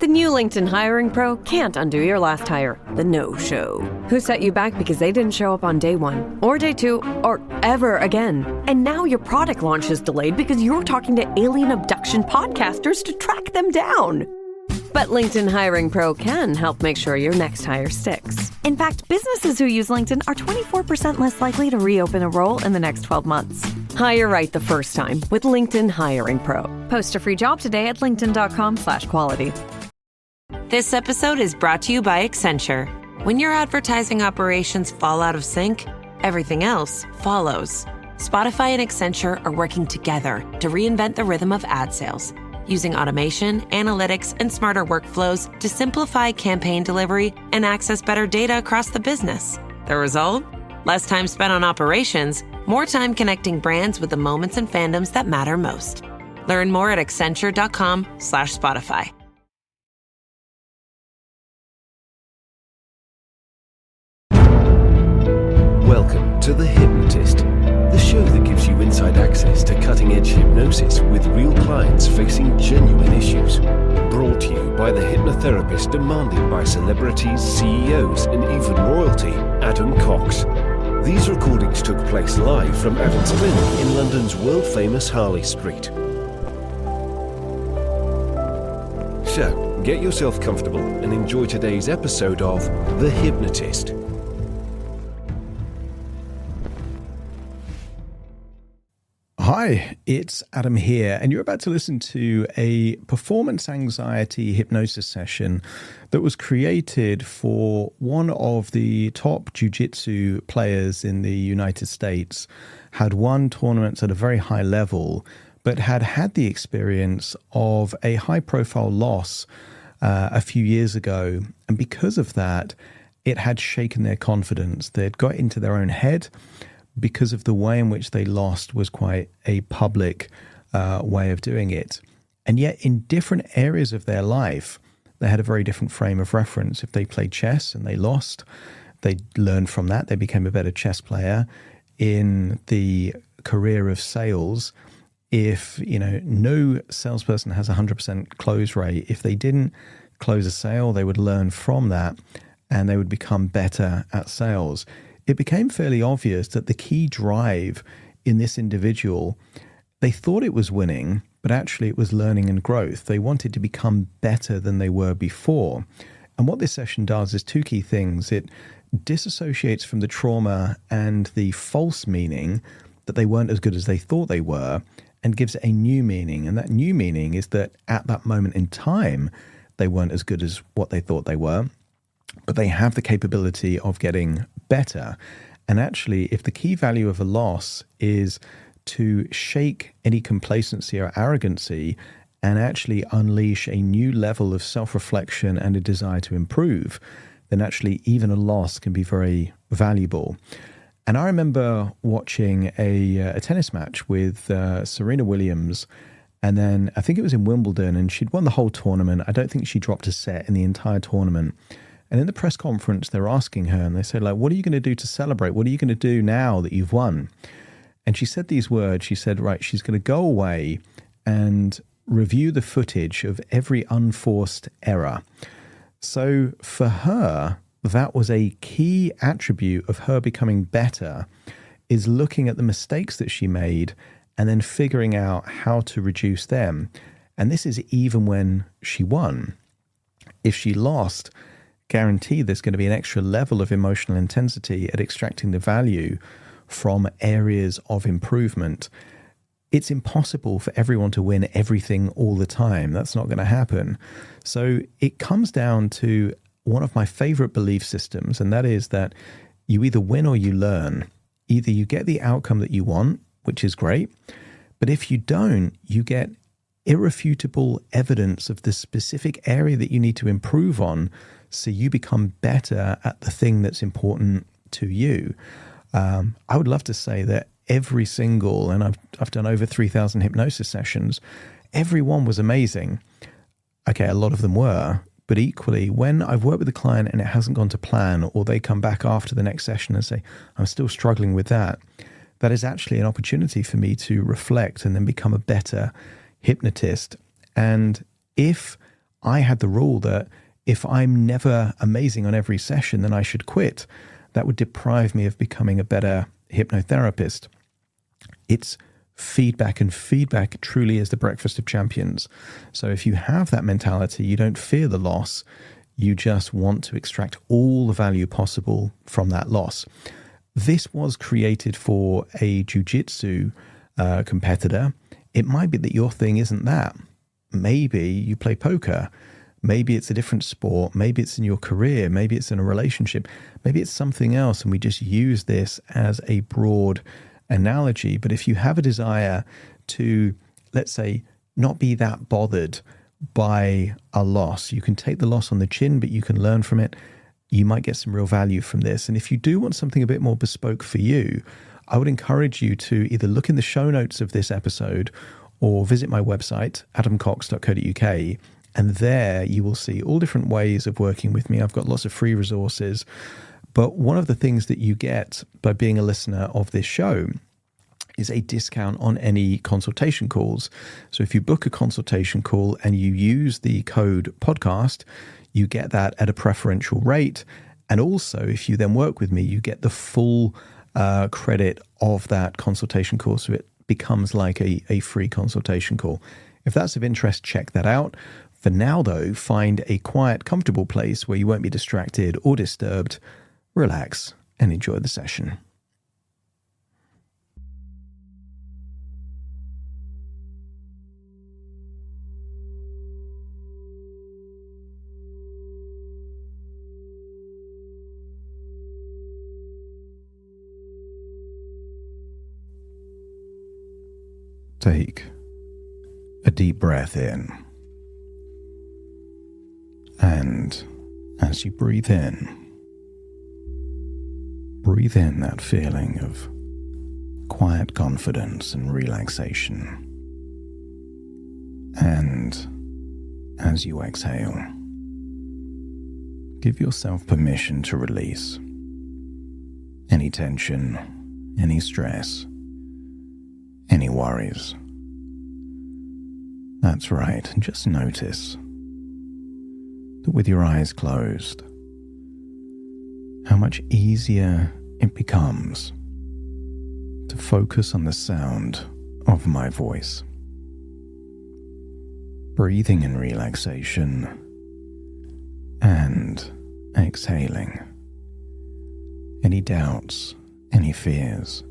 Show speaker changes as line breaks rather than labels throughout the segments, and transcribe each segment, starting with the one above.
new LinkedIn Hiring Pro can't undo your last hire, the no-show. Who set you back because they didn't show up on day one, or day two, or ever again. And now your product launch is delayed because you're talking to alien abduction podcasters to track them down. But LinkedIn Hiring Pro can help make sure your next hire sticks. In fact, businesses who use LinkedIn are 24% less likely to reopen a role in the next 12 months. Hire right the first time with LinkedIn Hiring Pro. Post a free job today at linkedin.com/quality.
This episode is brought to you by Accenture. When your advertising operations fall out of sync, everything else follows. Spotify and Accenture are working together to reinvent the rhythm of ad sales, using automation, analytics, and smarter workflows to simplify campaign delivery and access better data across the business. The result? Less time spent on operations, more time connecting brands with the moments and fandoms that matter most. Learn more at accenture.com/Spotify.
Welcome to The Hypnotist, the show that gives you inside access to cutting-edge hypnosis with real clients facing genuine issues. Brought to you by the hypnotherapist demanded by celebrities, CEOs, and even royalty, Adam Cox. These recordings took place live from Adam's clinic in London's world-famous Harley Street. So, get yourself comfortable and enjoy today's episode of The Hypnotist.
Hi, it's Adam here, and you're about to listen to a performance anxiety hypnosis session that was created for one of the top Jiu-Jitsu players in the United States, had won tournaments at a very high level, but had had the experience of a high-profile loss a few years ago, and because of that, it had shaken their confidence. They'd got into their own head, because of the way in which they lost was quite a public way of doing it. And yet in different areas of their life, they had a very different frame of reference. If they played chess and they lost, they learned from that. They became a better chess player. In the career of sales, if no salesperson has 100% close rate, if they didn't close a sale, they would learn from that and they would become better at sales. It became fairly obvious that the key drive in this individual, they thought it was winning, but actually it was learning and growth. They wanted to become better than they were before. And what this session does is two key things. It disassociates from the trauma and the false meaning that they weren't as good as they thought they were, and gives it a new meaning. And that new meaning is that at that moment in time, they weren't as good as what they thought they were, but they have the capability of getting better. And actually, if the key value of a loss is to shake any complacency or arrogancy and actually unleash a new level of self-reflection and a desire to improve, then actually even a loss can be very valuable. And I remember watching a tennis match with Serena Williams, and then I think it was in Wimbledon, and she'd won the whole tournament. I don't think she dropped a set in the entire tournament. And in the press conference, they're asking her, and they said, what are you going to do to celebrate? What are you going to do now that you've won? And she said these words. She said, she's going to go away and review the footage of every unforced error. So for her, that was a key attribute of her becoming better, is looking at the mistakes that she made and then figuring out how to reduce them. And this is even when she won. If she lost, guaranteed there's going to be an extra level of emotional intensity at extracting the value from areas of improvement. It's impossible for everyone to win everything all the time. That's not going to happen. So it comes down to one of my favorite belief systems, and that is that you either win or you learn. Either you get the outcome that you want, which is great, but if you don't, you get irrefutable evidence of the specific area that you need to improve on, so you become better at the thing that's important to you. I would love to say that every single, and I've done over 3,000 hypnosis sessions, every one was amazing. Okay, a lot of them were, but equally, when I've worked with a client and it hasn't gone to plan, or they come back after the next session and say, I'm still struggling with that, that is actually an opportunity for me to reflect and then become a better hypnotist. And if I had the rule that if I'm never amazing on every session, then I should quit. That would deprive me of becoming a better hypnotherapist. It's feedback, and feedback truly is the breakfast of champions. So if you have that mentality, you don't fear the loss. You just want to extract all the value possible from that loss. This was created for a Jiu-Jitsu competitor. It might be that your thing isn't that. Maybe you play poker. Maybe it's a different sport. Maybe it's in your career. Maybe it's in a relationship. Maybe it's something else. And we just use this as a broad analogy. But if you have a desire to, let's say, not be that bothered by a loss, you can take the loss on the chin, but you can learn from it. You might get some real value from this. And if you do want something a bit more bespoke for you, I would encourage you to either look in the show notes of this episode or visit my website, adamcox.co.uk. And there you will see all different ways of working with me. I've got lots of free resources. But one of the things that you get by being a listener of this show is a discount on any consultation calls. So if you book a consultation call and you use the code podcast, you get that at a preferential rate. And also, if you then work with me, you get the full credit of that consultation call. So it becomes like a free consultation call. If that's of interest, check that out. For now, though, find a quiet, comfortable place where you won't be distracted or disturbed. Relax and enjoy the session. Take a deep breath in. And as you breathe in that feeling of quiet confidence and relaxation. And as you exhale, give yourself permission to release any tension, any stress, any worries. That's right, and just notice that with your eyes closed, how much easier it becomes to focus on the sound of my voice. Breathing in relaxation and exhaling any doubts, any fears,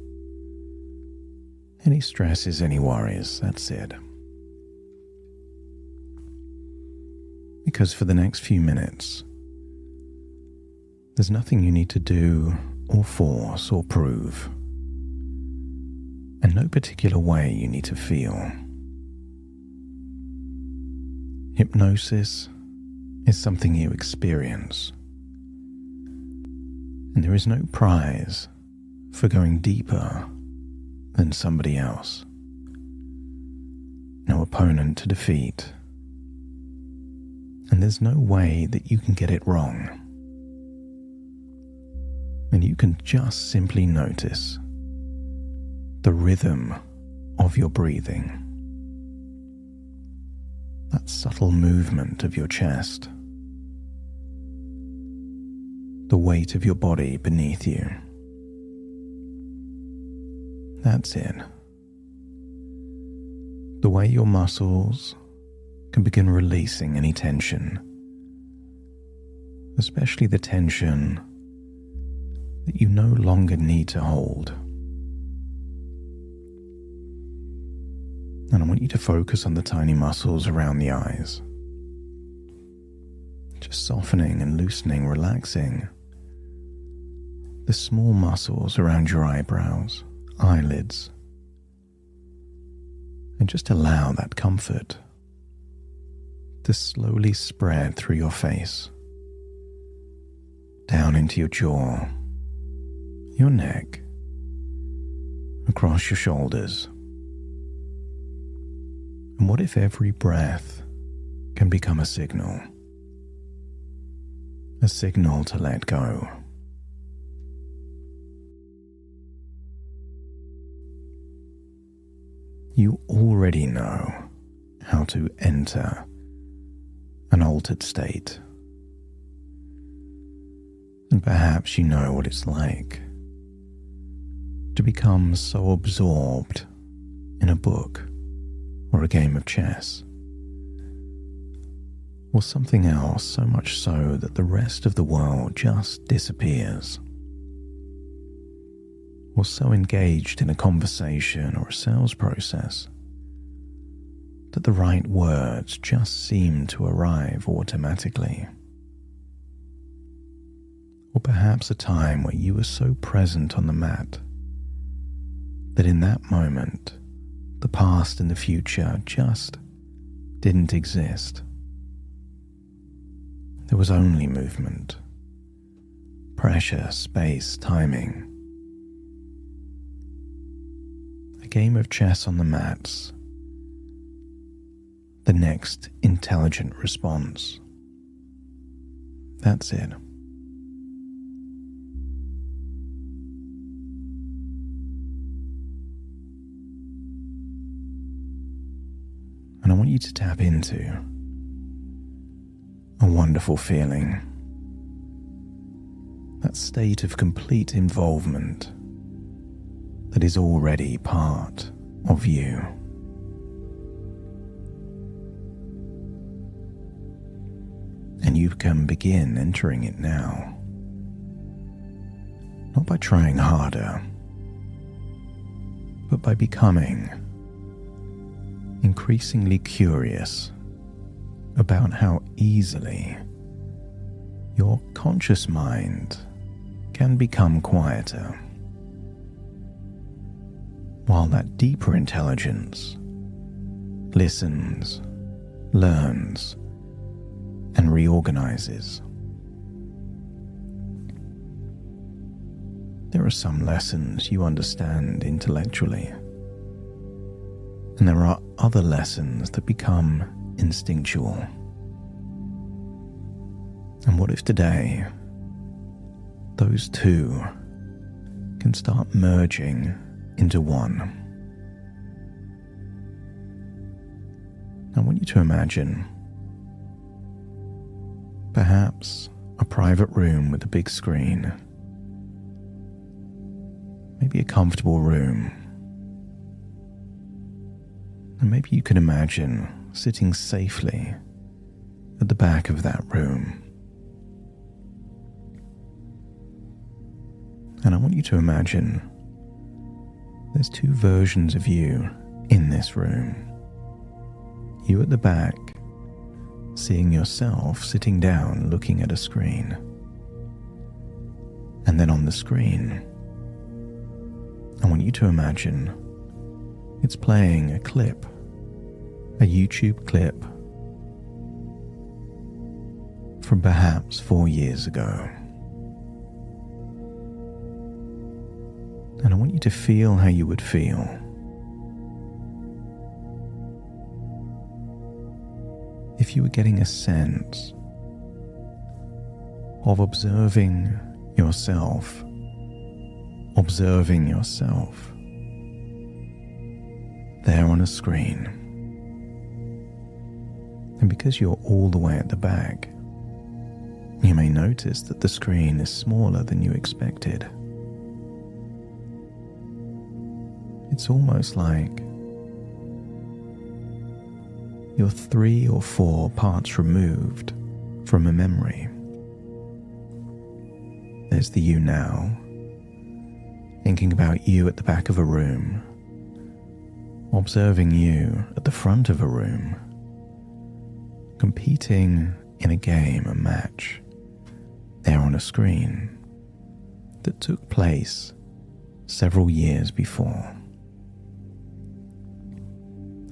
any stresses, any worries. That's it. Because for the next few minutes, there's nothing you need to do or force or prove, and no particular way you need to feel. Hypnosis is something you experience, and there is no prize for going deeper than somebody else. No opponent to defeat, and there's no way that you can get it wrong. And you can just simply notice the rhythm of your breathing, that subtle movement of your chest, the weight of your body beneath you. That's it. The way your muscles can begin releasing any tension, especially the tension that you no longer need to hold. And I want you to focus on the tiny muscles around the eyes, just softening and loosening, relaxing the small muscles around your eyebrows, eyelids, and just allow that comfort to slowly spread through your face, down into your jaw, your neck, across your shoulders. And what if every breath can become a signal to let go? You already know how to enter an altered state. And perhaps you know what it's like to become so absorbed in a book or a game of chess or something else, so much so that the rest of the world just disappears. Or so engaged in a conversation or a sales process that the right words just seem to arrive automatically. Or perhaps a time where you were so present on the mat that in that moment, the past and the future just didn't exist. There was only movement, pressure, space, timing. A game of chess on the mats, the next intelligent response. That's it. And I want you to tap into a wonderful feeling, that state of complete involvement that is already part of you. And you can begin entering it now, not by trying harder, but by becoming increasingly curious about how easily your conscious mind can become quieter, while that deeper intelligence listens, learns, and reorganizes. There are some lessons you understand intellectually, and there are other lessons that become instinctual. And what if today those two can start merging into one? I want you to imagine perhaps a private room with a big screen, maybe a comfortable room, and maybe you can imagine sitting safely at the back of that room. And I want you to imagine there's two versions of you in this room. You at the back, seeing yourself sitting down looking at a screen. And then on the screen, I want you to imagine it's playing a clip, a YouTube clip from perhaps 4 years ago. And I want you to feel how you would feel if you were getting a sense of observing yourself there on a screen. And because you're all the way at the back, you may notice that the screen is smaller than you expected. It's almost like you're 3 or 4 parts removed from a memory. There's the you now, thinking about you at the back of a room, observing you at the front of a room, competing in a game, a match, there on a screen that took place several years before.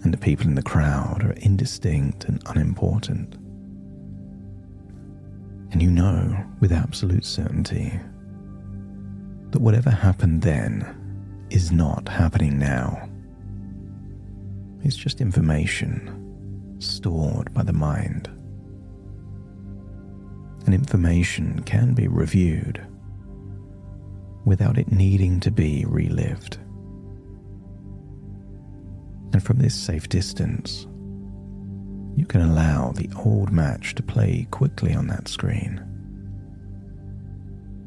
And the people in the crowd are indistinct and unimportant. And you know with absolute certainty that whatever happened then is not happening now. It's just information stored by the mind. And information can be reviewed without it needing to be relived. And from this safe distance, you can allow the old match to play quickly on that screen.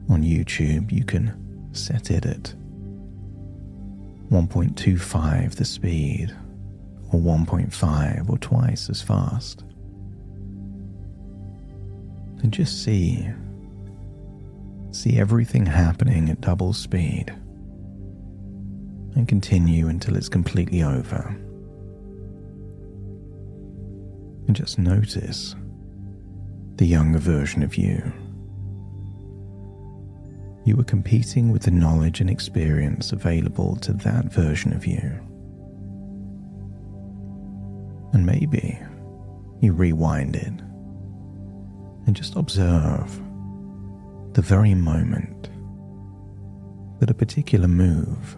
On YouTube, you can set it at 1.25 the speed, or 1.5 or twice as fast. And just see everything happening at double speed, and continue until it's completely over. And just notice the younger version of you. You were competing with the knowledge and experience available to that version of you. And maybe you rewind it and just observe the very moment that a particular move,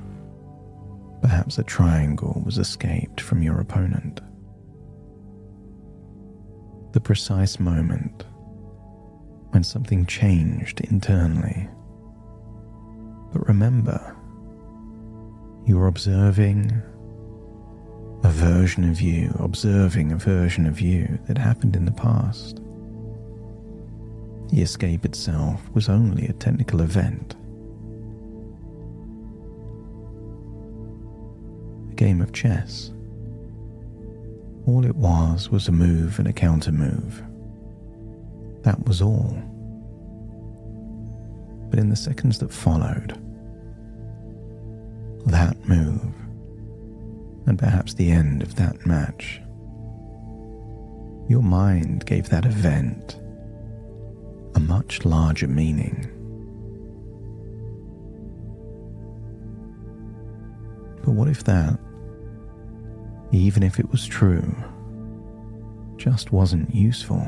perhaps a triangle, was escaped from your opponent. The precise moment when something changed internally. But remember, you were observing a version of you that happened in the past. The escape itself was only a technical event. A game of chess. All it was a move and a counter move. That was all. But in the seconds that followed, that move, and perhaps the end of that match, your mind gave that event a much larger meaning. But what if that, even if it was true, just wasn't useful?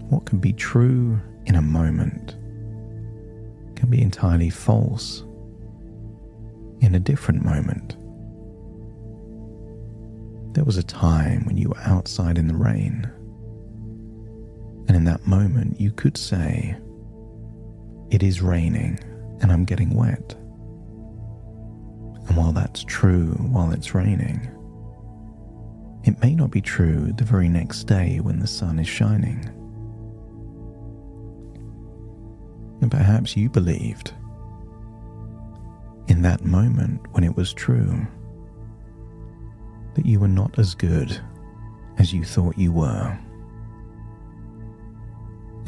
What can be true in a moment can be entirely false in a different moment. There was a time when you were outside in the rain, and in that moment you could say, "It is raining and I'm getting wet." And while that's true while it's raining, it may not be true the very next day when the sun is shining. And perhaps you believed in that moment when it was true that you were not as good as you thought you were.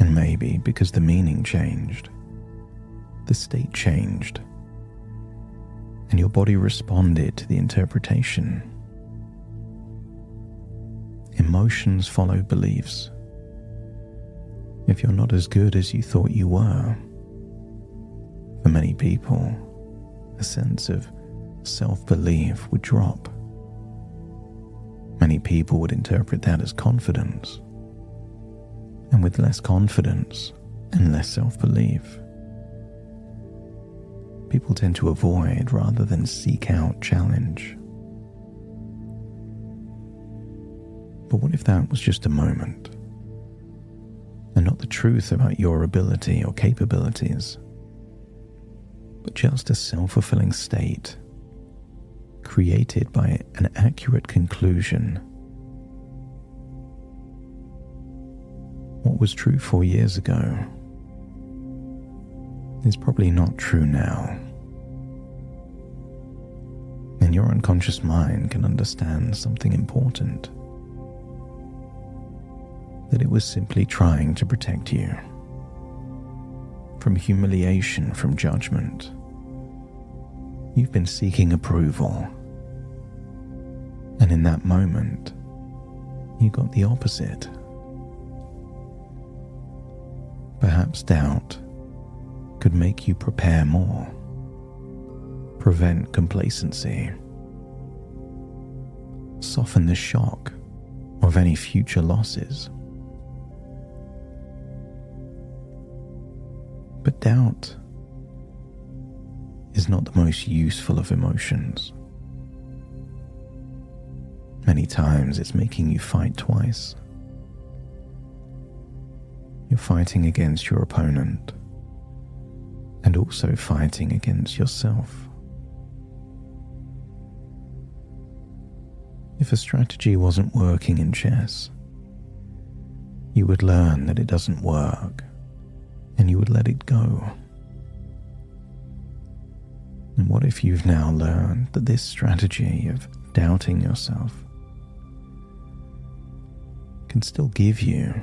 And maybe because the meaning changed, the state changed, and your body responded to the interpretation. Emotions follow beliefs. If you're not as good as you thought you were, for many people, a sense of self-belief would drop. Many people would interpret that as confidence. And with less confidence and less self-belief, people tend to avoid rather than seek out challenge. But what if that was just a moment, and not the truth about your ability or capabilities, but just a self-fulfilling state created by an accurate conclusion? What was true 4 years ago is probably not true now. And your unconscious mind can understand something important. That it was simply trying to protect you from humiliation, from judgment. You've been seeking approval. And in that moment, you got the opposite. Perhaps doubt could make you prepare more, prevent complacency, soften the shock of any future losses. But doubt is not the most useful of emotions. Many times it's making you fight twice. You're fighting against your opponent and also fighting against yourself. If a strategy wasn't working in chess, you would learn that it doesn't work, and you would let it go. And what if you've now learned that this strategy of doubting yourself can still give you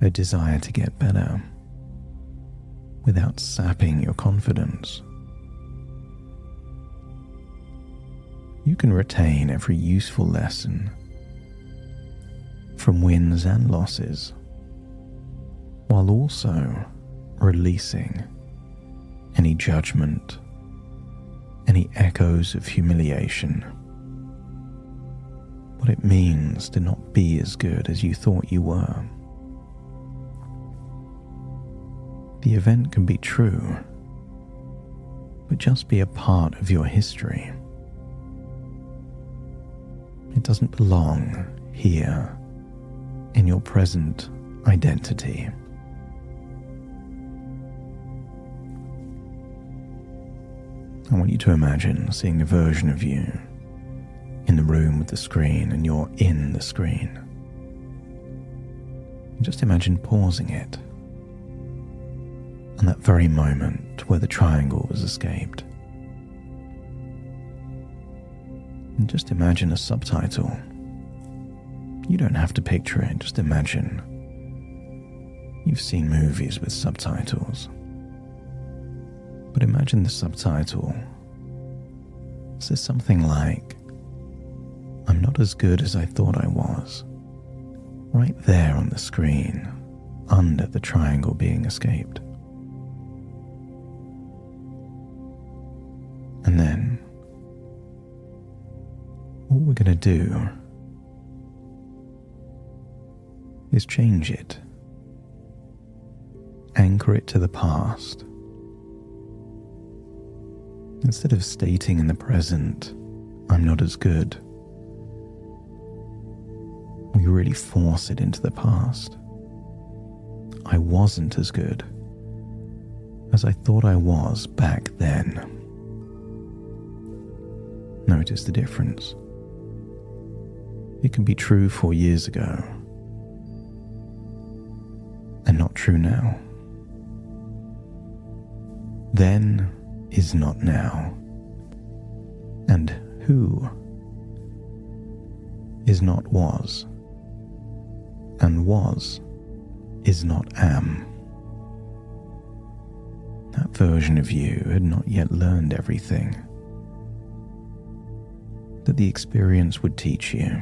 a desire to get better without sapping your confidence? You can retain every useful lesson from wins and losses, while also releasing any judgment, any echoes of humiliation. What it means to not be as good as you thought you were. The event can be true, but just be a part of your history. It doesn't belong here in your present identity. I want you to imagine seeing a version of you in the room with the screen, and you're in the screen. And just imagine pausing it on that very moment where the triangle was escaped. And just imagine a subtitle. You don't have to picture it, just imagine. You've seen movies with subtitles. But imagine the subtitle says something like, "I'm not as good as I thought I was," right there on the screen, under the triangle being escaped. And then, all we're going to do is change it, anchor it to the past. Instead of stating in the present, "I'm not as good," we really force it into the past. I wasn't as good as I thought I was back then. Notice the difference. It can be true 4 years ago and not true now. Then is not now, and who is not was, and was is not am. That version of you had not yet learned everything that the experience would teach you.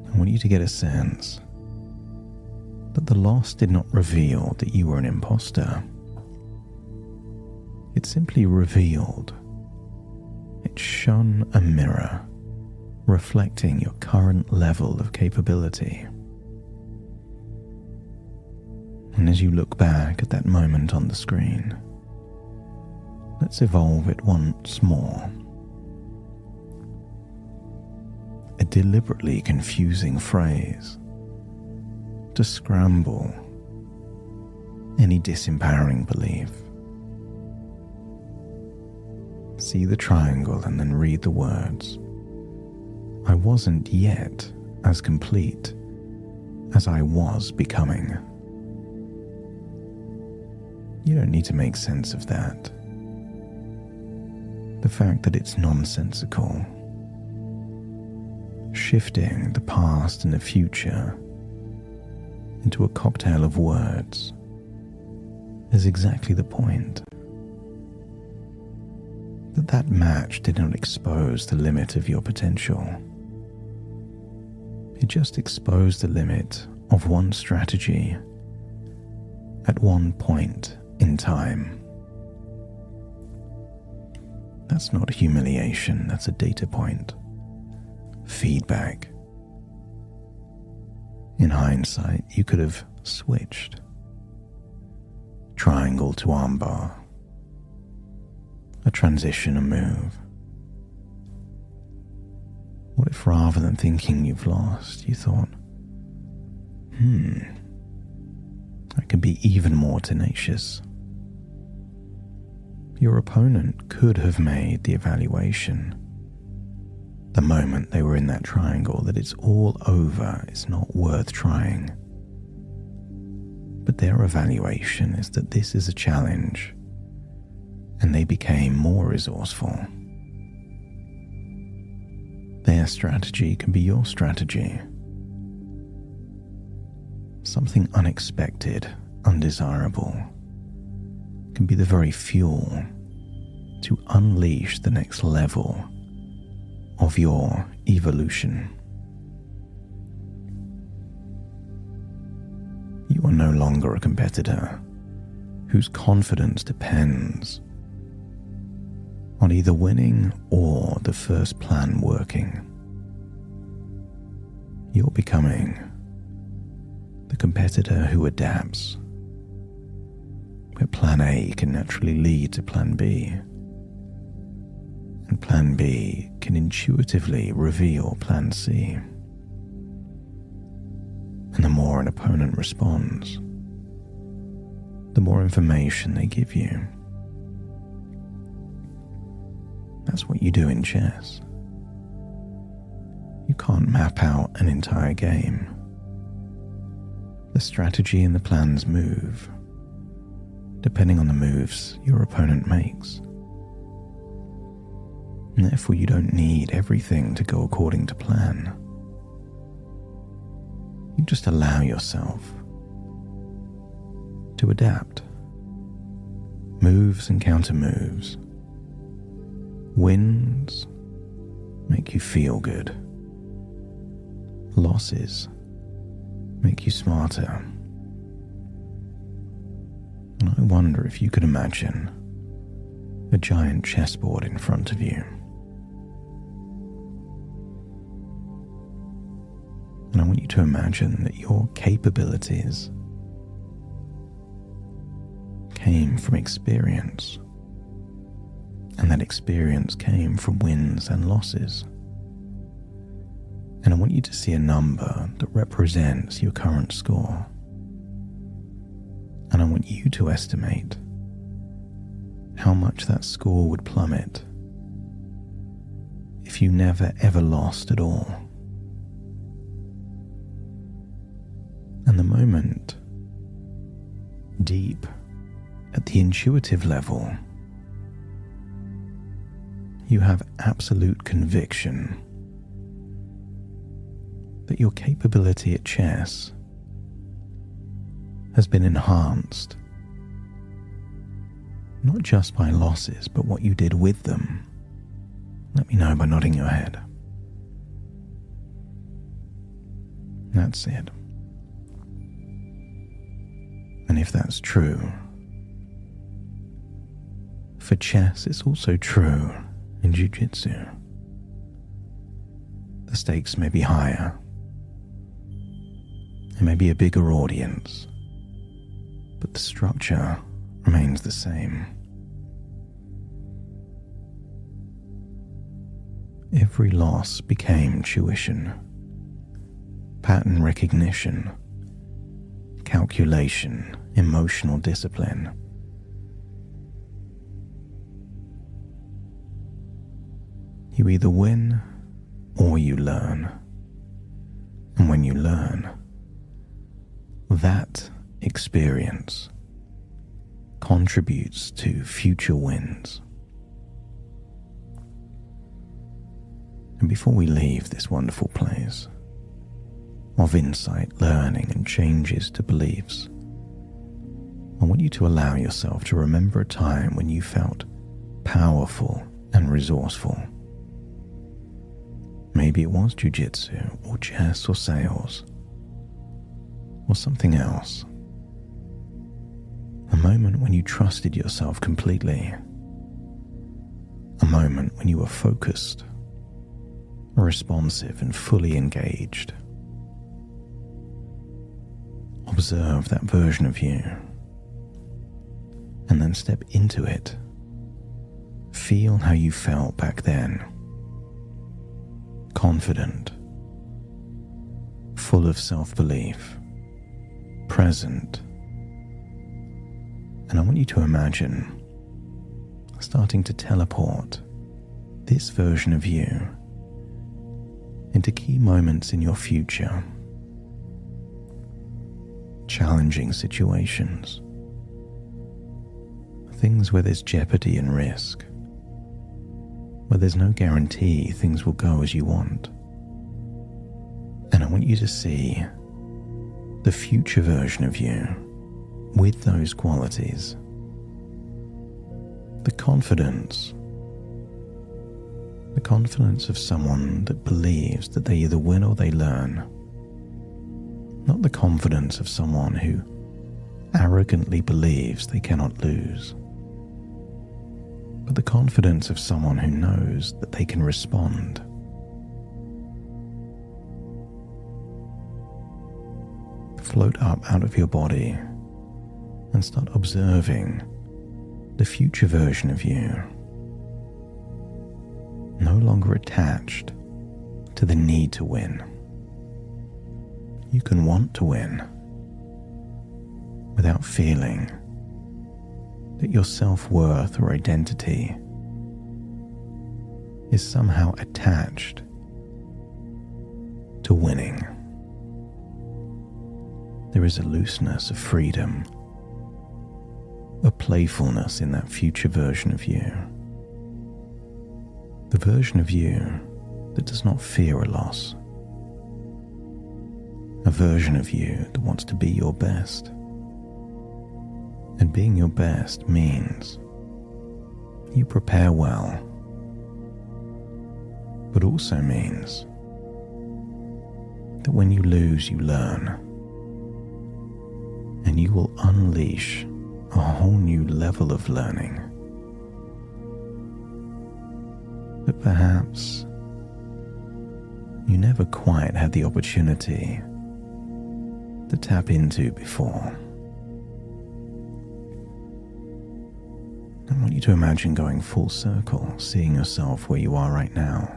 I want you to get a sense that the loss did not reveal that you were an imposter. It simply revealed, it shone a mirror reflecting your current level of capability. And as you look back at that moment on the screen, let's evolve it once more. A deliberately confusing phrase to scramble any disempowering belief. See the triangle and then read the words. I wasn't yet as complete as I was becoming. You don't need to make sense of that. The fact that it's nonsensical. Shifting the past and the future into a cocktail of words is exactly the point. That match did not expose the limit of your potential. It just exposed the limit of one strategy at one point in time. That's not humiliation, that's a data point. Feedback. In hindsight, you could have switched. Triangle to armbar. A transition, a move. What if rather than thinking you've lost, you thought, I could be even more tenacious. Your opponent could have made the evaluation the moment they were in that triangle that it's all over, it's not worth trying. But their evaluation is that this is a challenge, and they became more resourceful. Their strategy can be your strategy. Something unexpected, undesirable, can be the very fuel to unleash the next level of your evolution. You are no longer a competitor whose confidence depends on either winning or the first plan working. You're becoming the competitor who adapts, where plan A can naturally lead to plan B, and plan B can intuitively reveal plan C. And the more an opponent responds, the more information they give you. That's what you do in chess. You can't map out an entire game. The strategy and the plans move, depending on the moves your opponent makes. And therefore you don't need everything to go according to plan. You just allow yourself to adapt. Moves and counter moves. Wins make you feel good. Losses make you smarter. And I wonder if you could imagine a giant chessboard in front of you. And I want you to imagine that your capabilities came from experience, and that experience came from wins and losses. And I want you to see a number that represents your current score. And I want you to estimate how much that score would plummet if you never ever lost at all. And the moment, deep at the intuitive level, you have absolute conviction that your capability at chess has been enhanced, not just by losses, but what you did with them. Let me know by nodding your head. That's it. And if that's true, for chess it's also true in Jiu-Jitsu. The stakes may be higher. There may be a bigger audience, but the structure remains the same. Every loss became tuition, pattern recognition, calculation, emotional discipline. You either win or you learn. And when you learn, that experience contributes to future wins. And before we leave this wonderful place of insight, learning, and changes to beliefs, I want you to allow yourself to remember a time when you felt powerful and resourceful. Maybe it was jiu-jitsu or chess or sales or something else. A moment when you trusted yourself completely. A moment when you were focused, responsive, and fully engaged. Observe that version of you and then step into it. Feel how you felt back then. Confident, full of self-belief, present. And I want you to imagine starting to teleport this version of you into key moments in your future, challenging situations, things where there's jeopardy and risk, where there's no guarantee things will go as you want. And I want you to see the future version of you with those qualities. The confidence of someone that believes that they either win or they learn. Not the confidence of someone who arrogantly believes they cannot lose, but the confidence of someone who knows that they can respond. Float up out of your body and start observing the future version of you, no longer attached to the need to win. You can want to win without feeling that your self-worth or identity is somehow attached to winning. There is a looseness, a freedom, a playfulness in that future version of you. The version of you that does not fear a loss. A version of you that wants to be your best. And being your best means you prepare well, but also means that when you lose, you learn, and you will unleash a whole new level of learning that perhaps you never quite had the opportunity to tap into before. I want you to imagine going full circle, seeing yourself where you are right now,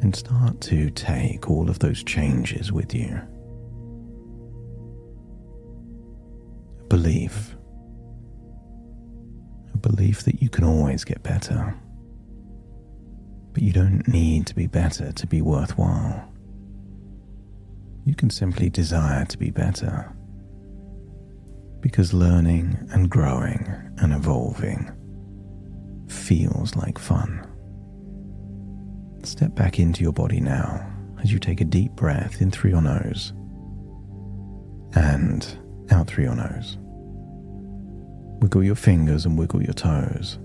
and start to take all of those changes with you. A belief that you can always get better, but you don't need to be better to be worthwhile. You can simply desire to be better, because learning and growing and evolving feels like fun. Step back into your body now as you take a deep breath in through your nose and out through your nose. Wiggle your fingers and wiggle your toes,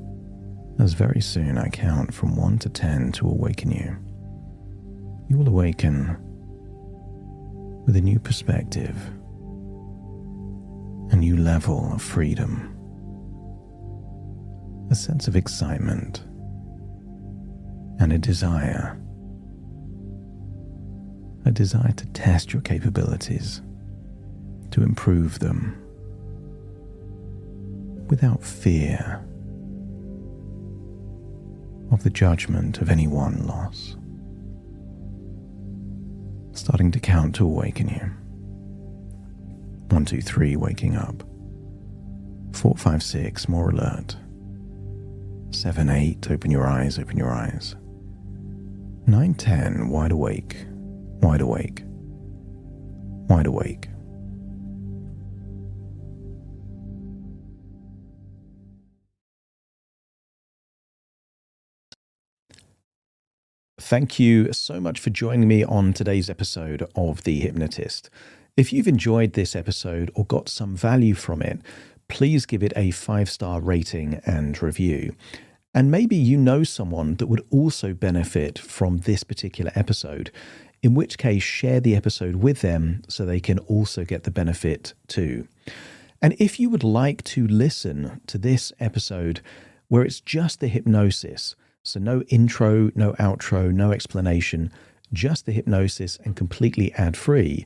as very soon I count from 1 to 10 to awaken you. You will awaken with a new perspective, a new level of freedom, a sense of excitement, and a desire to test your capabilities, to improve them, without fear of the judgment of any one loss. Starting to count to awaken you. 1, 2, 3, waking up. 4, 5, 6, more alert. 7, 8, open your eyes, open your eyes. 9, 10, wide awake, wide awake, wide awake. Thank you so much for joining me on today's episode of The Hypnotist. If you've enjoyed this episode or got some value from it, please give it a 5-star rating and review. And maybe you know someone that would also benefit from this particular episode, in which case share the episode with them so they can also get the benefit too. And if you would like to listen to this episode where it's just the hypnosis, so no intro, no outro, no explanation, just the hypnosis and completely ad-free,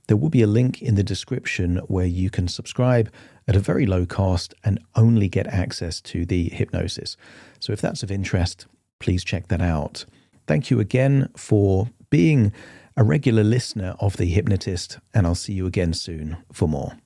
there will be a link in the description where you can subscribe at a very low cost and only get access to the hypnosis. So if that's of interest, please check that out. Thank you again for being a regular listener of The Hypnotist, and I'll see you again soon for more.